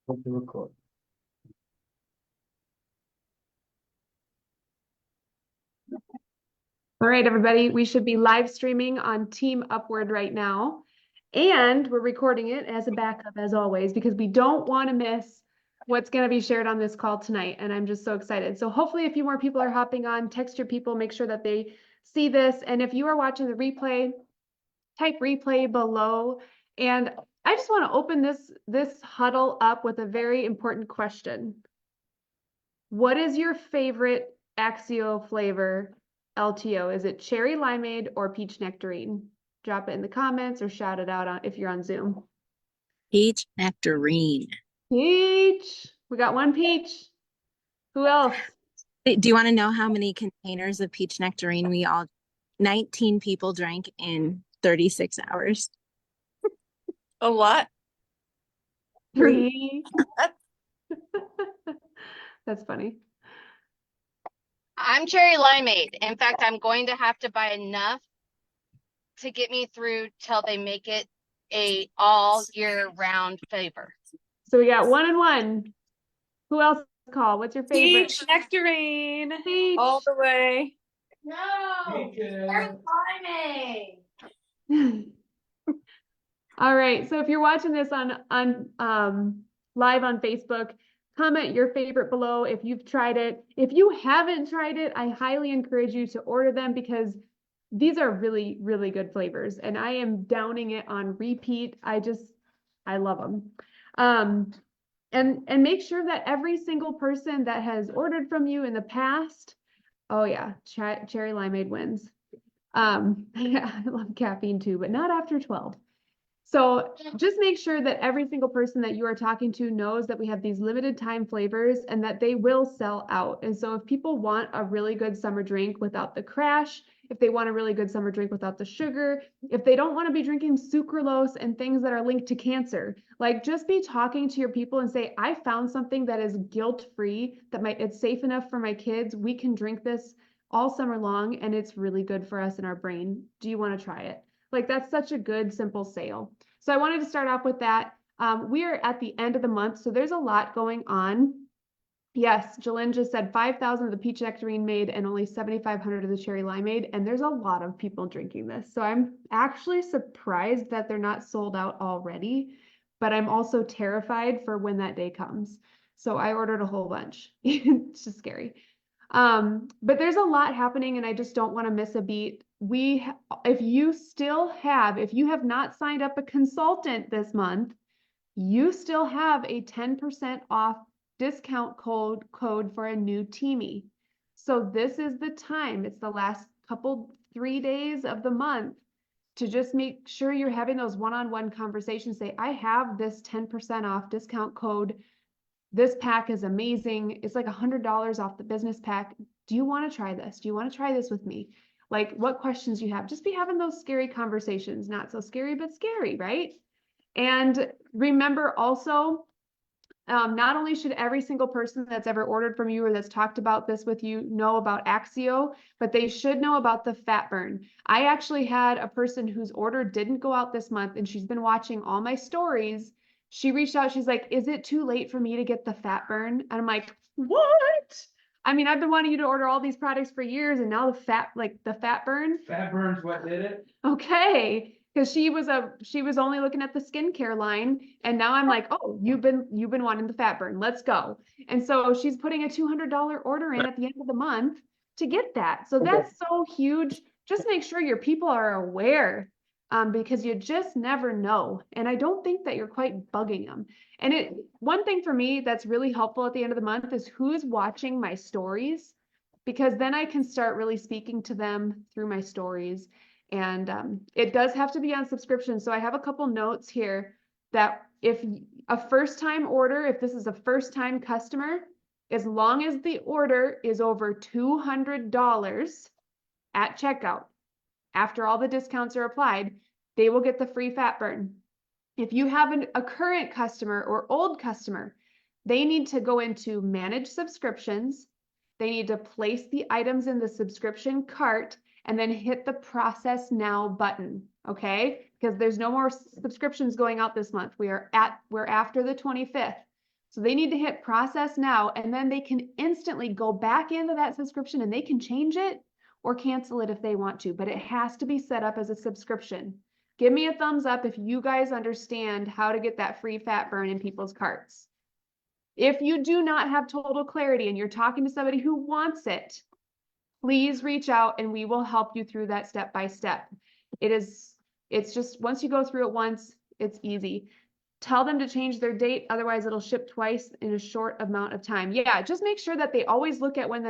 Hope to record. All right, everybody, we should be live streaming on Team Upward right now. And we're recording it as a backup, as always, because we don't want to miss what's going to be shared on this call tonight. And I'm just so excited. So hopefully a few more people are hopping on. Text your people, make sure that they see this. And if you are watching the replay, type replay below. And I just want to open this huddle up with a very important question. What is your favorite Axio flavor LTO? Is it cherry limeade or peach nectarine? Drop it in the comments or shout it out if you're on Zoom. Peach nectarine. Peach. We got one peach. Who else? Do you want to know how many containers of peach nectarine 19 people drank in 36 hours? A lot. 3. That's funny. I'm cherry limeade. In fact, I'm going to have to buy enough to get me through till they make it a all year round flavor. So we got 1 and 1. Who else call? What's your favorite? Peach nectarine. Peach. All the way. No, cherry limeade. All right. So if you're watching this on live on Facebook, comment your favorite below if you've tried it. If you haven't tried it, I highly encourage you to order them because these are really, really good flavors. And I am downing it on repeat. I love them. And make sure that every single person that has ordered from you in the past, oh yeah, cherry limeade wins. Yeah, I love caffeine too, but not after 12. So just make sure that every single person that you are talking to knows that we have these limited time flavors and that they will sell out. And so if people want a really good summer drink without the crash, if they want a really good summer drink without the sugar, if they don't want to be drinking sucralose and things that are linked to cancer, like just be talking to your people and say, I found something that is guilt-free, that it's safe enough for my kids. We can drink this all summer long and it's really good for us in our brain. Do you want to try it? Like that's such a good, simple sale. So I wanted to start off with that. We are at the end of the month, so there's a lot going on. Yes, Jalen just said 5,000 of the peach nectarine made and only 7,500 of the cherry limeade, and there's a lot of people drinking this. So I'm actually surprised that they're not sold out already, but I'm also terrified for when that day comes. So I ordered a whole bunch. It's just scary. But there's a lot happening and I just don't want to miss a beat. If you have not signed up a consultant this month, you still have a 10% off discount code for a new teamie. So this is the time. It's the last 3 days of the month to just make sure you're having those one-on-one conversations. Say, I have this 10% off discount code. This pack is amazing. It's like $100 off the business pack. Do you want to try this? Do you want to try this with me? Like what questions you have? Just be having those scary conversations. Not so scary, but scary, right? And remember also, not only should every single person that's ever ordered from you or that's talked about this with you know about Axio, but they should know about the fat burn. I actually had a person whose order didn't go out this month and she's been watching all my stories. She reached out, she's like, is it too late for me to get the fat burn? And I'm like, what? I mean, I've been wanting you to order all these products for years and now the fat burn. Fat burn's what did it? Okay. Because she was only looking at the skincare line, and now I'm like, oh, you've been wanting the fat burn. Let's go. And so she's putting a $200 order in at the end of the month to get that. So that's so huge. Just make sure your people are aware, because you just never know. And I don't think that you're quite bugging them. And one thing for me that's really helpful at the end of the month is who's watching my stories, because then I can start really speaking to them through my stories. And it does have to be on subscription. So I have a couple notes here that if a first-time order, if this is a first-time customer, as long as the order is over $200 at checkout, after all the discounts are applied, they will get the free fat burn. If you have a current customer or old customer, they need to go into manage subscriptions. They need to place the items in the subscription cart and then hit the process now button, okay? Because there's no more subscriptions going out this month. We're after the 25th. So they need to hit process now, and then they can instantly go back into that subscription and they can change it or cancel it if they want to, but it has to be set up as a subscription. Give me a thumbs up if you guys understand how to get that free fat burn in people's carts. If you do not have total clarity and you're talking to somebody who wants it, please reach out and we will help you through that step by step. It's just, once you go through it once, it's easy. Tell them to change their date, otherwise it'll ship twice in a short amount of time. Yeah, just make sure that they always look at when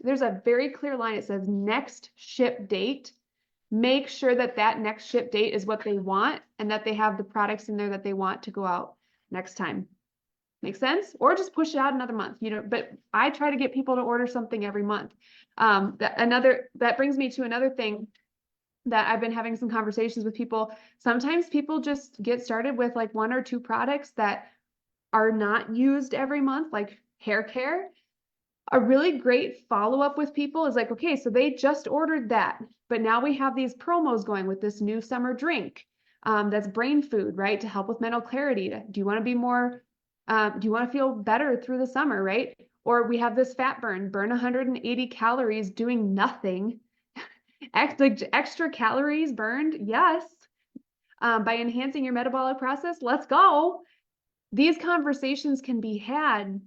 there's a very clear line. It says next ship date. Make sure that that next ship date is what they want and that they have the products in there that they want to go out next time. Make sense? Or just push it out another month, but I try to get people to order something every month. That brings me to another thing that I've been having some conversations with people. Sometimes people just get started with like 1 or 2 products that are not used every month, like hair care. A really great follow-up with people is like, okay, so they just ordered that, but now we have these promos going with this new summer drink that's brain food, right? To help with mental clarity. Do you want to be more, do you want to feel better through the summer, right? Or we have this fat burn 180 calories doing nothing. Extra calories burned, yes. By enhancing your metabolic process, let's go. These conversations can be had.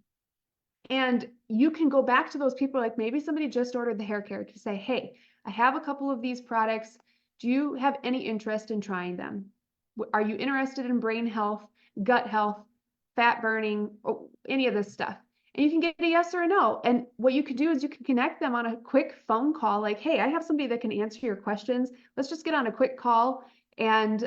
And you can go back to those people, like maybe somebody just ordered the hair care, to say, hey, I have a couple of these products. Do you have any interest in trying them? Are you interested in brain health, gut health, fat burning, or any of this stuff? And you can get a yes or a no. And what you can do is you can connect them on a quick phone call, like, hey, I have somebody that can answer your questions. Let's just get on a quick call and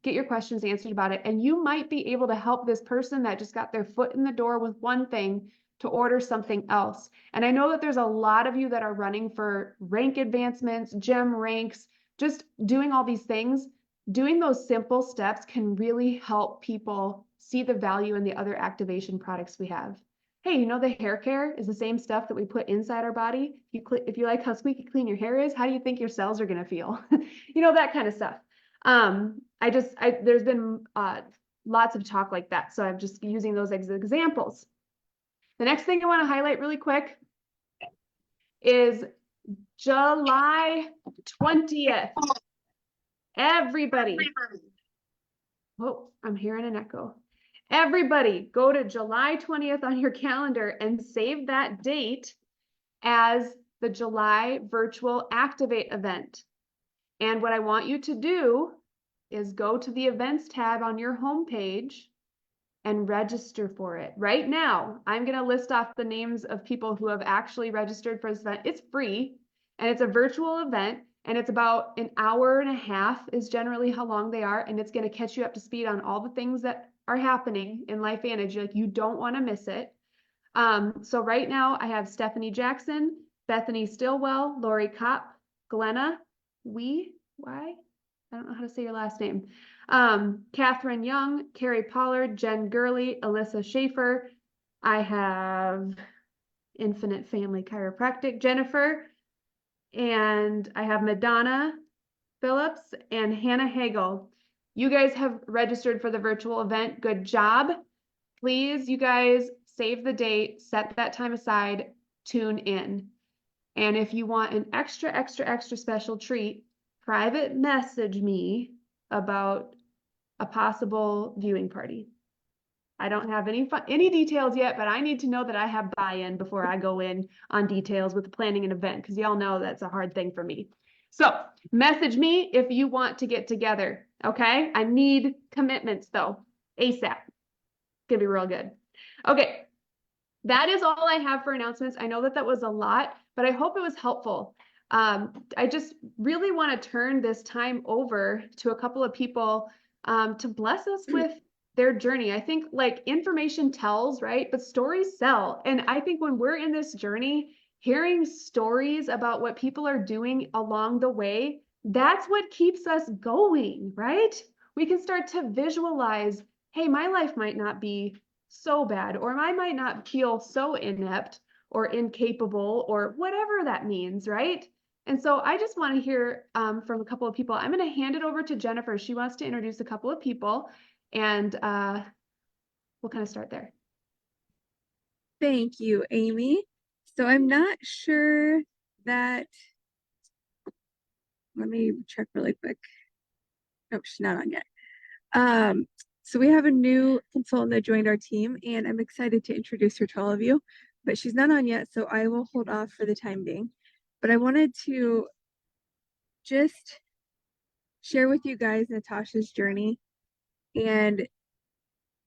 get your questions answered about it. And you might be able to help this person that just got their foot in the door with one thing to order something else. And I know that there's a lot of you that are running for rank advancements, gem ranks, just doing all these things. Doing those simple steps can really help people see the value in the other activation products we have. Hey, the hair care is the same stuff that we put inside our body. If you like how squeaky clean your hair is, how do you think your cells are going to feel? That kind of stuff. There's been lots of talk like that. So I'm just using those as examples. The next thing I want to highlight really quick is July 20th. Everybody. Oh, I'm hearing an echo. Everybody go to July 20th on your calendar and save that date as the July virtual Activate event. And what I want you to do is go to the events tab on your homepage and register for it. Right now, I'm going to list off the names of people who have actually registered for this event. It's free and it's a virtual event and it's about an hour and a half is generally how long they are. And it's going to catch you up to speed on all the things that are happening in LifeVantage. Like, you don't want to miss it. So right now I have Stephanie Jackson, Bethany Stillwell, Lori Kopp, Glenna I don't know how to say your last name. Catherine Young, Carrie Pollard, Jen Gurley, Alyssa Schaefer. I have Infinite Family Chiropractic, Jennifer, and I have Madonna Phillips and Hannah Hagel. You guys have registered for the virtual event. Good job. Please, you guys, save the date, set that time aside, tune in. And if you want an extra special treat, private message me about a possible viewing party. I don't have any details yet, but I need to know that I have buy-in before I go in on details with planning an event, because y'all know that's a hard thing for me. So message me if you want to get together, okay? I need commitments though, ASAP. Gonna be real good. Okay, that is all I have for announcements. I know that was a lot, but I hope it was helpful. I just really want to turn this time over to a couple of people to bless us with their journey. I think like information tells, right? But stories sell. And I think when we're in this journey, hearing stories about what people are doing along the way, that's what keeps us going, right? We can start to visualize, hey, my life might not be so bad, or I might not feel so inept or incapable or whatever that means, right? And so I just want to hear from a couple of people. I'm going to hand it over to Jennifer. She wants to introduce a couple of people, and we'll kind of start there. Thank you, Amy. So I'm not sure that, let me check really quick. Nope, she's not on yet. So we have a new consultant that joined our team, and I'm excited to introduce her to all of you, but she's not on yet, so I will hold off for the time being. But I wanted to just share with you guys Natasha's journey and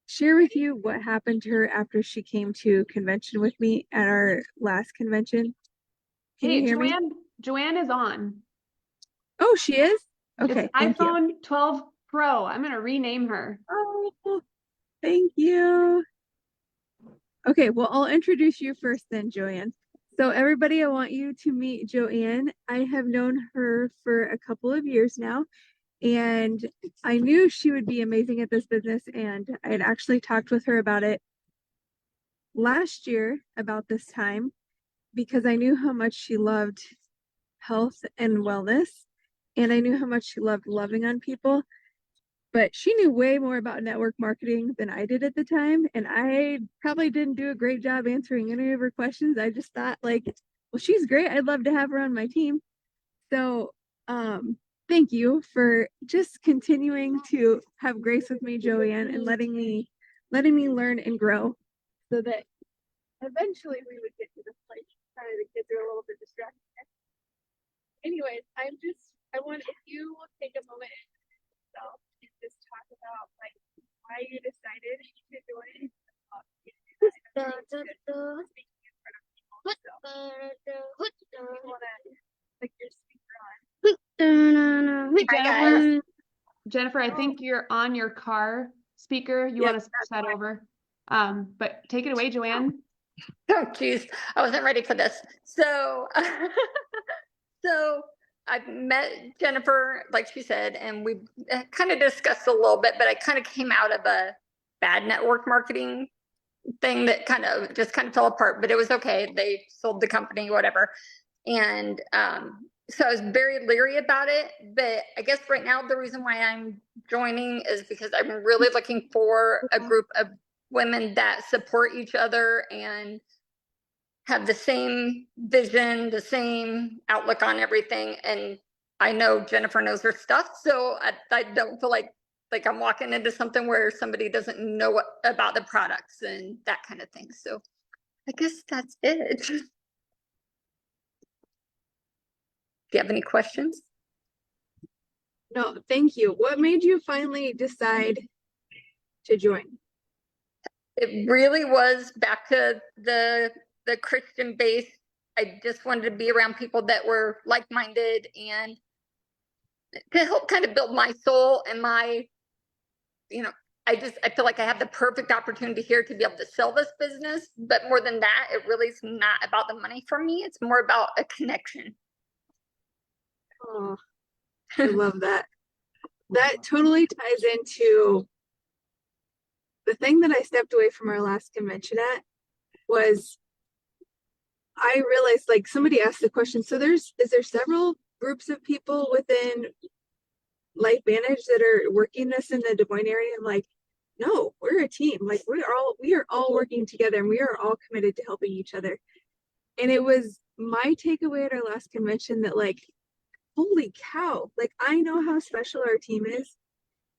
share with you what happened to her after she came to convention with me at our last convention. Can you Hey, hear me? Joanne is on. Oh, she is? Okay, It's thank you. iPhone 12 Pro. I'm gonna rename her. Oh, thank you. Okay, well, I'll introduce you first then, Joanne. So everybody, I want you to meet Joanne. I have known her for a couple of years now, and I knew she would be amazing at this business, and I had actually talked with her about it last year about this time because I knew how much she loved health and wellness, and I knew how much she loved loving on people. But she knew way more about network marketing than I did at the time. And I probably didn't do a great job answering any of her questions. I just thought like, well, she's great. I'd love to have her on my team. So thank you for just continuing to have grace with me, Joanne, and letting me learn and grow so that eventually we would get to this place. Sorry, the kids are a little bit distracted. Anyways, I want if you will take a moment and just talk about like why you decided to join. Like your speaker on. Jennifer, I think you're on your car speaker. You Yep, want to switch that over. But take it away, Joanne. Oh, geez, I wasn't ready for this. So, so I met Jennifer, like she said, and we kind of discussed a little bit, but I kind of came out of a bad network marketing thing that kind of fell apart, but it was okay. They sold the company, whatever. And so I was very leery about it, but I guess right now the reason why I'm joining is because I'm really looking for a group of women that support each other and have the same vision, the same outlook on everything. And I know Jennifer knows her stuff, so I don't feel like I'm walking into something where somebody doesn't know about the products and that kind of thing. So I guess that's it. Do you have any questions? No, thank you. What made you finally decide to join? It really was back to the Christian base. I just wanted to be around people that were like-minded and to help kind of build my soul and my, I feel like I have the perfect opportunity here to be able to sell this business. But more than that, it really is not about the money for me. It's more about a connection. Oh, I love that. That totally ties into the thing that I stepped away from our last convention at was I realized like somebody asked the question. So is there several groups of people within LifeVantage that are working this in the Des Moines area? I'm like, no, we're a team. Like we are all working together and we are all committed to helping each other. And it was my takeaway at our last convention that like, holy cow, like I know how special our team is,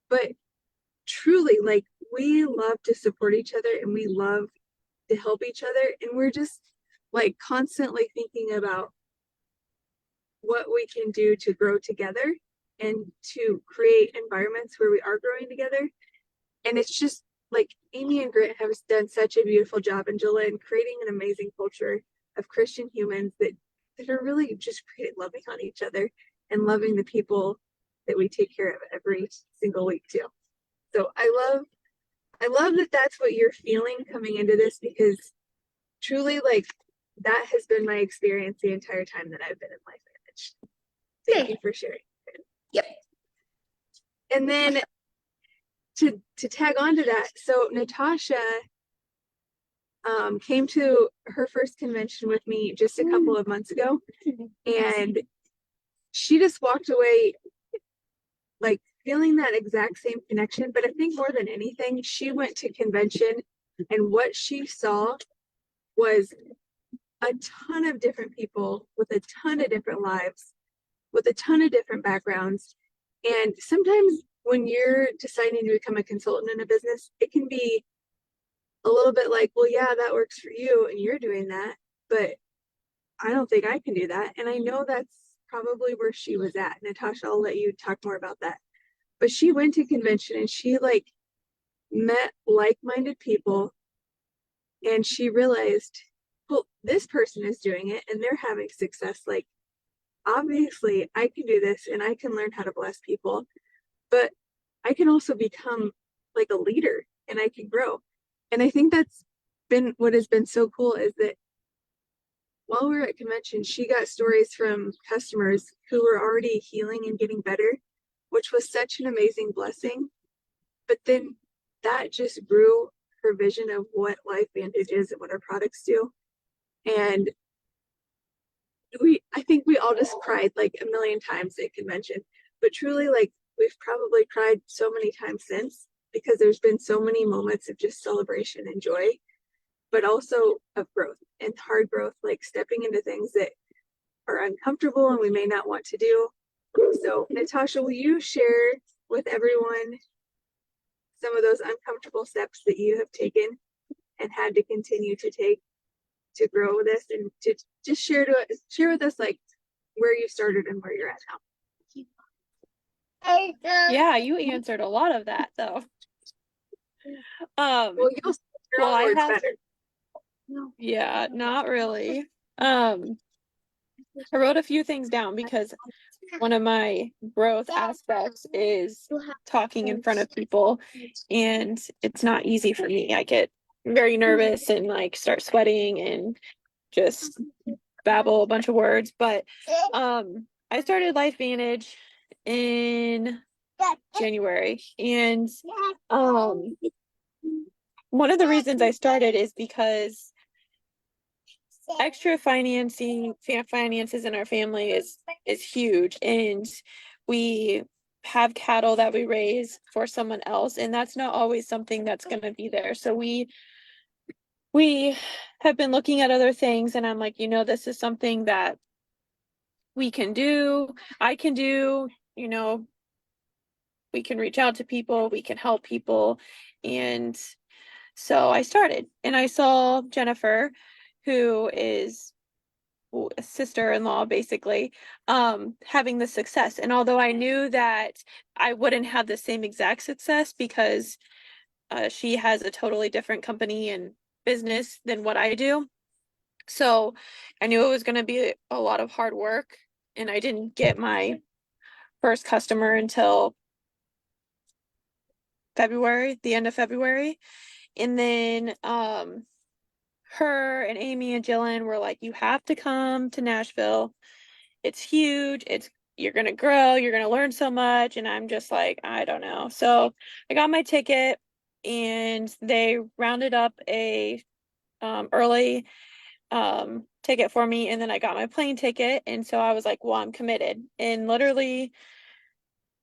but truly like we love to support each other and we love to help each other. And we're just like constantly thinking about what we can do to grow together and to create environments where we are growing together. And it's just like Amy and Grant have done such a beautiful job, Angela, in creating an amazing culture of Christian humans that are really just great at loving on each other and loving the people that we take care of every single week too. So I love that that's what you're feeling coming into this, because truly like that has been my experience the entire time that I've been in LifeVantage. Thank you for sharing. Yep. And then to tag on to that, so Natasha came to her first convention with me just a couple of months ago, and she just walked away like feeling that exact same connection. But I think more than anything, she went to convention and what she saw was a ton of different people with a ton of different lives, with a ton of different backgrounds. And sometimes when you're deciding to become a consultant in a business, it can be a little bit like, well, yeah, that works for you and you're doing that, but I don't think I can do that. And I know that's probably where she was at. Natasha, I'll let you talk more about that. But she went to convention and she like met like-minded people and she realized, well, this person is doing it and they're having success. Like, obviously, I can do this and I can learn how to bless people, but I can also become like a leader and I can grow. And I think that's been what has been so cool is that while we were at convention, she got stories from customers who were already healing and getting better, which was such an amazing blessing. But then that just grew her vision of what Life Vantage is and what our products do. And I think we all just cried like a million times at convention, but truly, like, we've probably cried so many times since because there's been so many moments of just celebration and joy, but also of growth and hard growth, like stepping into things that are uncomfortable and we may not want to do. So, Natasha, will you share with everyone some of those uncomfortable steps that you have taken and had to continue to take to grow this and to just share with us like where you started and where you're at now? Yeah, you answered a lot of that though. Well, you'll say your Well, own I words have, better. yeah, not really. I wrote a few things down because one of my growth aspects is talking in front of people, and it's not easy for me. I get very nervous and like start sweating and just babble a bunch of words. But I started Life Vantage in January, and one of the reasons I started is because extra finances in our family is huge, and we have cattle that we raise for someone else, and that's not always something that's going to be there. So we have been looking at other things, and I'm like, this is something that we can do, I can do, we can reach out to people, we can help people. And so I started, and I saw Jennifer, who is a sister-in-law basically, having the success. And although I knew that I wouldn't have the same exact success because she has a totally different company and business than what I do. So I knew it was going to be a lot of hard work, and I didn't get my first customer until February, the end of February. And then her and Amy and Jillian were like, you have to come to Nashville. It's huge. You're gonna grow, you're gonna learn so much. And I'm just like, I don't know. So I got my ticket, and they rounded up a early ticket for me, and then I got my plane ticket. And so I was like, well, I'm committed. And literally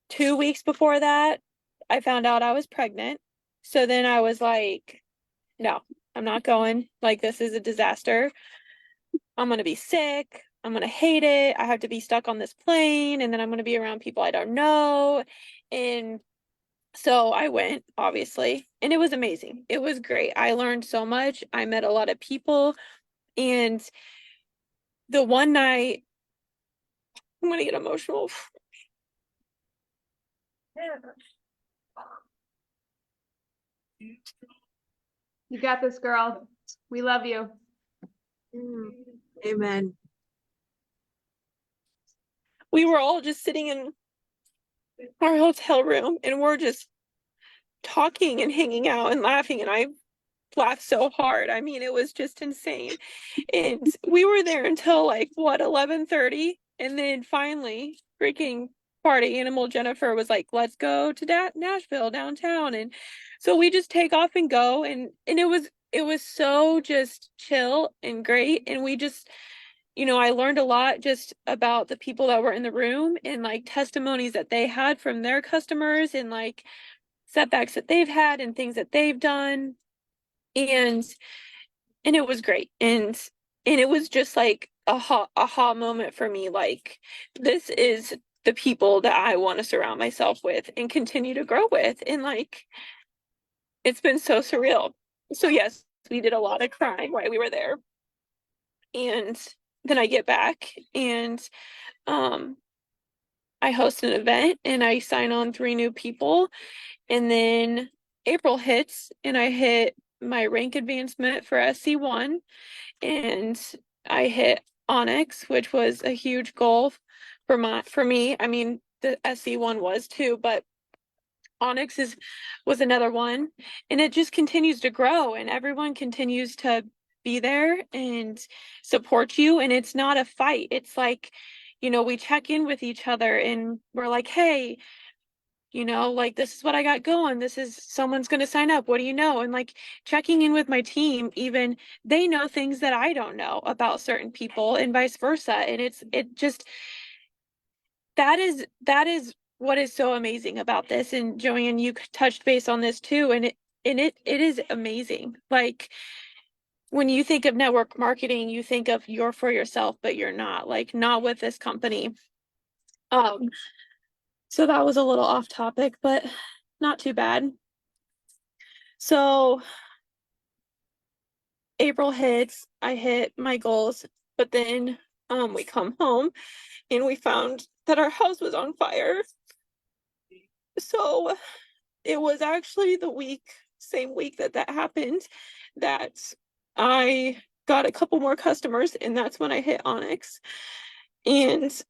2 weeks before that, I found out I was pregnant. So then I was like, no, I'm not going. Like, this is a disaster. I'm going to be sick. I'm going to hate it. I have to be stuck on this plane, and then I'm going to be around people I don't know. And so I went, obviously, and it was amazing. It was great. I learned so much. I met a lot of people. And the one night, I'm going to get emotional. You got this, girl. We love you. Amen. We were all just sitting in our hotel room, and we're just talking and hanging out and laughing, and I laughed so hard. I mean, it was just insane. And we were there until like what, 11:30, and then finally freaking party animal Jennifer was like, let's go to Nashville downtown. And so we just take off and go, and it was so just chill and great. And we just, I learned a lot just about the people that were in the room, and like testimonies that they had from their customers, and like setbacks that they've had and things that they've done. And and it was great. And it was just like a aha moment for me. Like, this is the people that I want to surround myself with and continue to grow with. And like, it's been so surreal. So yes, we did a lot of crying while we were there. And then I get back and um I host an event and I sign on 3 new people. And then April hits and I hit my rank advancement for SC1, and I hit Onyx, which was a huge goal for me. I mean, the SC1 was too, but Onyx was another one, and it just continues to grow, and everyone continues to be there and support you, and it's not a fight. It's like, we check in with each other and we're like, hey, like, this is what I got going. This is someone's going to sign up. What do you know? And like, checking in with my team, even they know things that I don't know about certain people and vice versa. And it just, that is what is so amazing about this. And Joanne, you touched base on this too. And it is amazing. Like, when you think of network marketing, you think of you're for yourself, but you're not, like, not with this company. Um, so that was a little off topic, but not too bad. So April hits, I hit my goals, but then we come home and we found that our house was on fire. So it was actually same week that that happened, that I got a couple more customers, and that's when I hit Onyx. And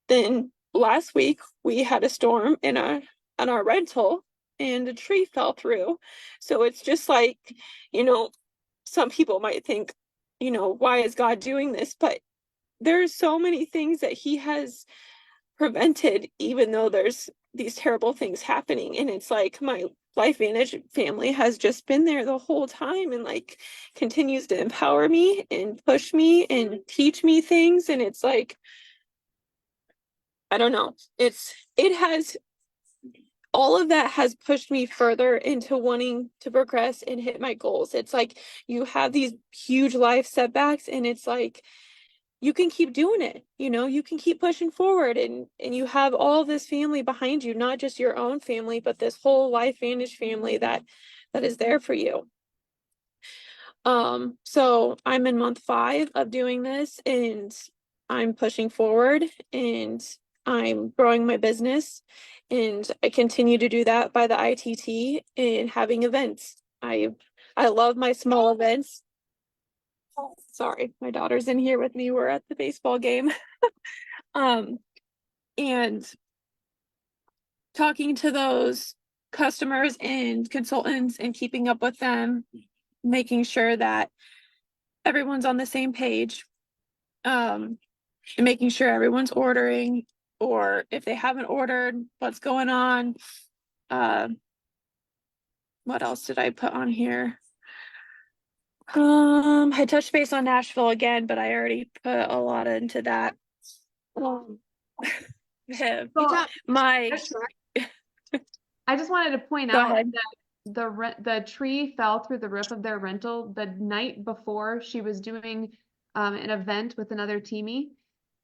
then last week we had a storm in our rental, and a tree fell through. So it's just like, some people might think, why is God doing this? But there's so many things that he has prevented, even though there's these terrible things happening. And it's like, my LifeVantage family has just been there the whole time, and like continues to empower me and push me and teach me things. And it's like, I don't know. It has all of that has pushed me further into wanting to progress and hit my goals. It's like, you have these huge life setbacks, and it's like, you can keep doing it. You can keep pushing forward, and you have all this family behind you, not just your own family, but this whole LifeVantage family that is there for you. So I'm in month 5 of doing this, and I'm pushing forward, and I'm growing my business, and I continue to do that by the ITT and having events. I love my small events. Oh, sorry, my daughter's in here with me. We're at the baseball game. And talking to those customers and consultants and keeping up with them, making sure that everyone's on the same page, and making sure everyone's ordering, or if they haven't ordered, what's going on. What else did I put on here? I touched base on Nashville again, but I already put a lot into that. Yeah, So my I just wanted to point Go out ahead. that the tree fell through the roof of their rental the night before she was doing an event with another teamie,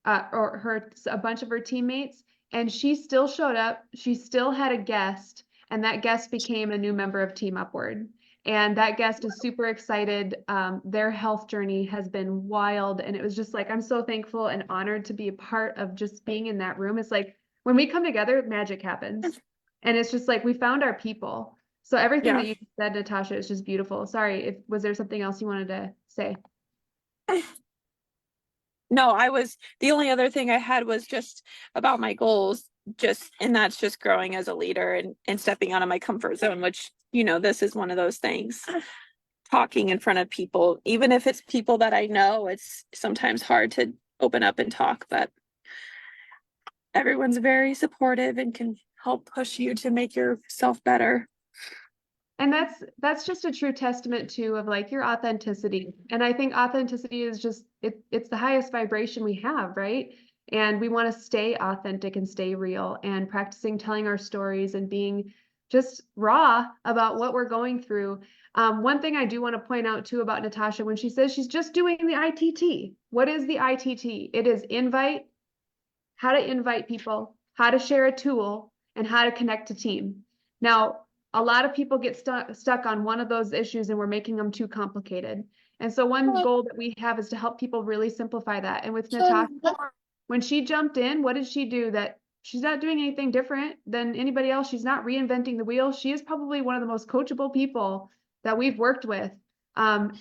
or a bunch of her teammates, and she still showed up. She still had a guest, and that guest became a new member of Team Upward. And that guest is super excited. Their health journey has been wild, and it was just like, I'm so thankful and honored to be a part of just being in that room. It's like, when we come together, magic happens. And it's just like, we found our people. So everything Yeah. that you said, Natasha, is just beautiful. Sorry, was there something else you wanted to say? No, the only other thing I had was just about my goals, and that's just growing as a leader, and stepping out of my comfort zone, which, this is one of those things. Talking in front of people, even if it's people that I know, it's sometimes hard to open up and talk, but everyone's very supportive and can help push you to make yourself better. And that's just a true testament too of like your authenticity. And I think authenticity is just it's the highest vibration we have, right? And we want to stay authentic and stay real, and practicing telling our stories and being just raw about what we're going through. One thing I do want to point out too about Natasha, when she says she's just doing the ITT, what is the ITT? It is invite, how to invite people, how to share a tool, and how to connect a team. Now, a lot of people get stuck on one of those issues and we're making them too complicated. And so one goal that we have is to help people really simplify that. And with Natasha, when she jumped in, what did she do that she's not doing anything different than anybody else? She's not reinventing the wheel. She is probably one of the most coachable people that we've worked with.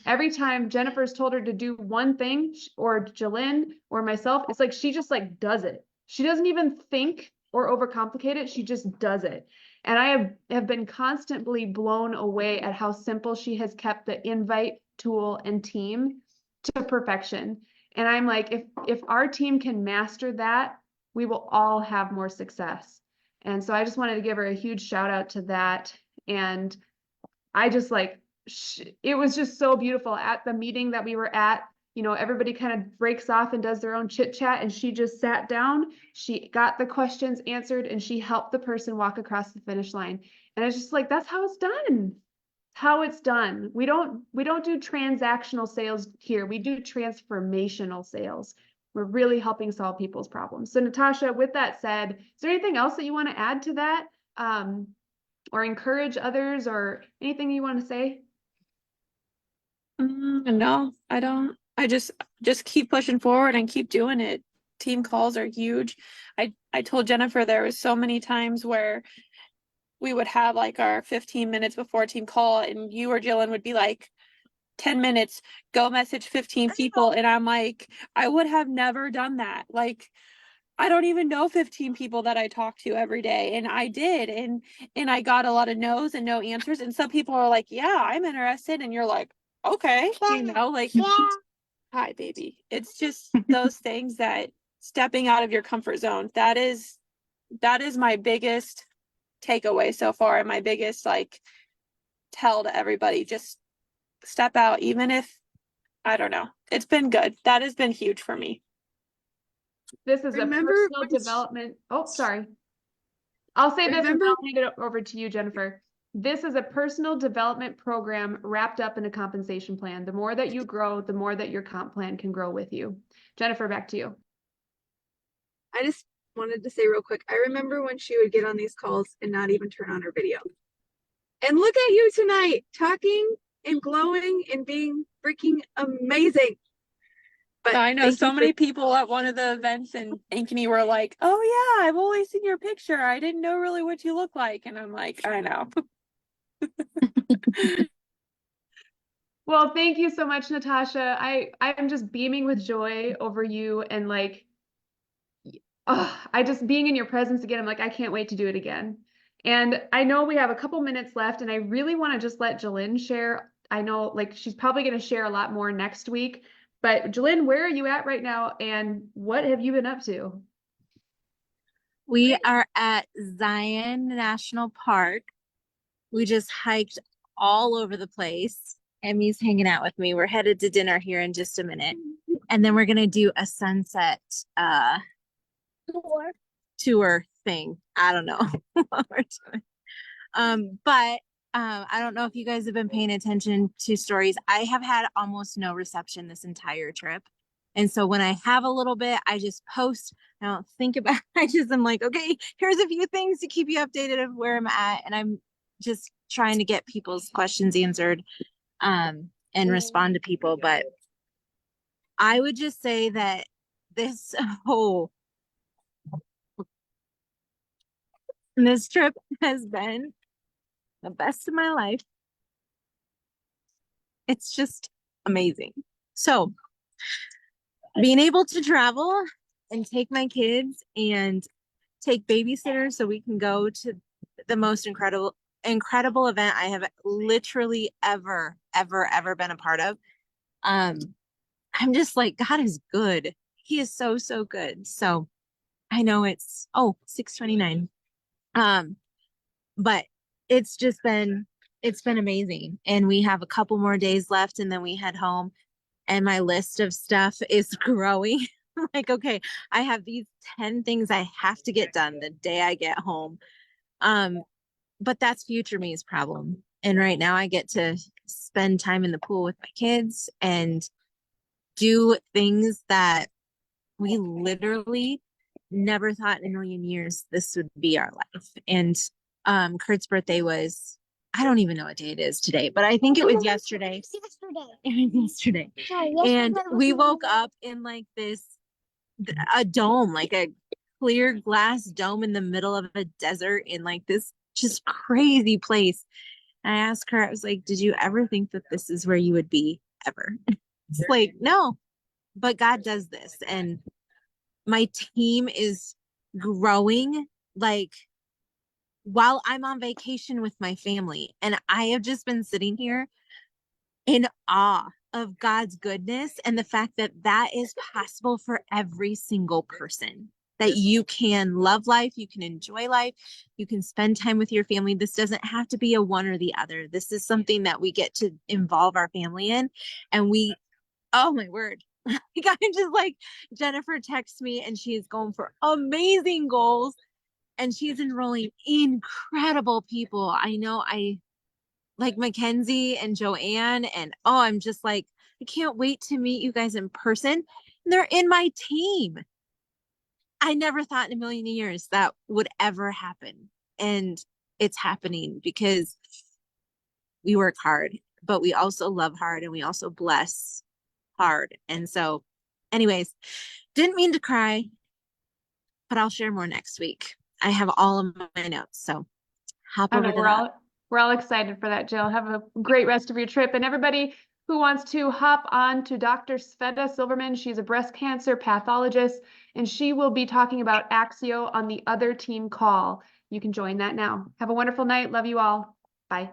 Every time Jennifer's told her to do one thing, or Jalen or myself, it's like she just like does it. She doesn't even think or overcomplicate it. She just does it. And I have been constantly blown away at how simple she has kept the invite tool and team to perfection. And I'm like, if our team can master that, we will all have more success. And so I just wanted to give her a huge shout out to that. And I just like, it was just so beautiful at the meeting that we were at. You know, everybody kind of breaks off and does their own chit chat, and she just sat down, she got the questions answered, and she helped the person walk across the finish line. And it's just like, that's how it's done. How it's done. We don't do transactional sales here. We do transformational sales. We're really helping solve people's problems. So Natasha, with that said, is there anything else that you want to add to that? Or encourage others, or anything you want to say? No, I don't. I just keep pushing forward and keep doing it. Team calls are huge. I told Jennifer there was so many times where we would have like our 15 minutes before team call, and you or Jillian would be like, 10 minutes, go message 15 people. And I'm like, I would have never done that. Like, I don't even know 15 people that I talk to every day. And I did. And I got a lot of no's and no answers. And some people are like, yeah, I'm interested. And you're like, okay, you know, like, hi, baby. It's just those things that stepping out of your comfort zone, that is my biggest takeaway so far, and my biggest like tell to everybody, just step out, even if, I don't know, it's been good. That has been huge for me. This is Remember a personal when development. Oh, sorry. I'll say this and Remember- I'll hand it over to you, Jennifer. This is a personal development program wrapped up in a compensation plan. The more that you grow, the more that your comp plan can grow with you. Jennifer, back to you. I just wanted to say real quick, I remember when she would get on these calls and not even turn on her video. And look at you tonight, talking and glowing and being freaking amazing. But I know thank so you for- many people at one of the events in Ankeny were like, oh yeah, I've always seen your picture. I didn't know really what you look like. And I'm like, I know. Well, thank you so much, Natasha. I'm just beaming with joy over you, and like, I just being in your presence again, I'm like, I can't wait to do it again. And I know we have a couple minutes left, and I really want to just let Jalen share. I know like she's probably going to share a lot more next week, but Jalen, where are you at right now, and what have you been up to? We are at Zion National Park. We just hiked all over the place. Emmy's hanging out with me. We're headed to dinner here in just a minute. And then we're going to do a sunset tour thing. I don't know what we're doing. But I don't know if you guys have been paying attention to stories. I have had almost no reception this entire trip. And so when I have a little bit, I just post. I don't think about it. I'm like, okay, here's a few things to keep you updated of where I'm at. And I'm just trying to get people's questions answered and respond to people. But I would just say that this trip has been the best of my life. It's just amazing. So being able to travel and take my kids and take babysitters so we can go to the most incredible event I have literally ever been a part of. I'm just like, God is good. He is so good. So I know it's 6:29. But it's been amazing. And we have a couple more days left and then we head home, and my list of stuff is growing. Like, okay, I have these 10 things I have to get done the day I get home. but that's future me's problem. And right now I get to spend time in the pool with my kids and do things that we literally never thought in a million years this would be our life. And Kurt's birthday was, I don't even know what day it is today, but I think it was yesterday. It was yesterday. And we woke up in like this a dome, like a clear glass dome in the middle of a desert in like this just crazy place. And I asked her, I was like, did you ever think that this is where you would be ever? It's like, no, but God does this. And my team is growing like while I'm on vacation with my family. And I have just been sitting here in awe of God's goodness and the fact that that is possible for every single person. That you can love life, you can enjoy life, you can spend time with your family. This doesn't have to be a one or the other. This is something that we get to involve our family in. And we, oh my word. I'm just like, Jennifer texts me and she is going for amazing goals and she's enrolling incredible people. I know I like Mackenzie and Joanne, and oh, I'm just like, I can't wait to meet you guys in person. And they're in my team. I never thought in a million years that would ever happen. And it's happening because we work hard, but we also love hard and we also bless hard. And so, anyways, didn't mean to cry, but I'll share more next week. I have all of my notes. So hop I over know to that. we're all excited for that, Jill. Have a great rest of your trip. And everybody who wants to hop on to Dr. Sveta Silverman, she's a breast cancer pathologist, and she will be talking about Axio on the other team call. You can join that now. Have a wonderful night. Love you all. Bye.